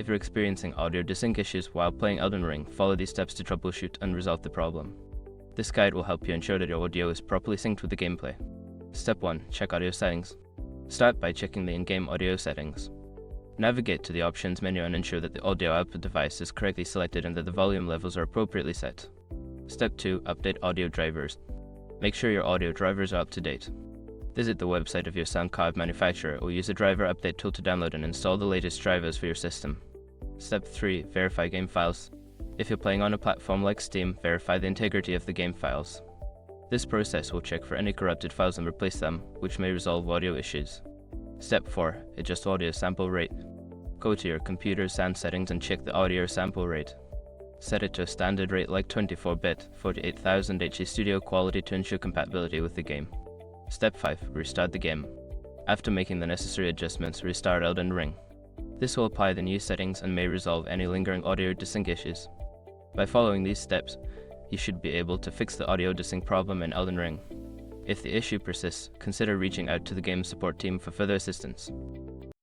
If you're experiencing audio desync issues while playing Elden Ring, follow these steps to troubleshoot and resolve the problem. This guide will help you ensure that your audio is properly synced with the gameplay. Step 1. Check audio settings. Start by checking the in-game audio settings. Navigate to the options menu and ensure that the audio output device is correctly selected and that the volume levels are appropriately set. Step 2. Update audio drivers. Make sure your audio drivers are up to date. Visit the website of your sound card manufacturer or use the driver update tool to download and install the latest drivers for your system. Step 3. Verify game files. If you're playing on a platform like Steam, verify the integrity of the game files. This process will check for any corrupted files and replace them, which may resolve audio issues. Step 4. Adjust audio sample rate. Go to your computer's sound settings and check the audio sample rate. Set it to a standard rate like 24-bit, 48000 HC Studio quality to ensure compatibility with the game. Step 5. Restart the game. After making the necessary adjustments, restart Elden Ring. This will apply the new settings and may resolve any lingering audio desync issues. By following these steps, you should be able to fix the audio desync problem in Elden Ring. If the issue persists, consider reaching out to the game support team for further assistance.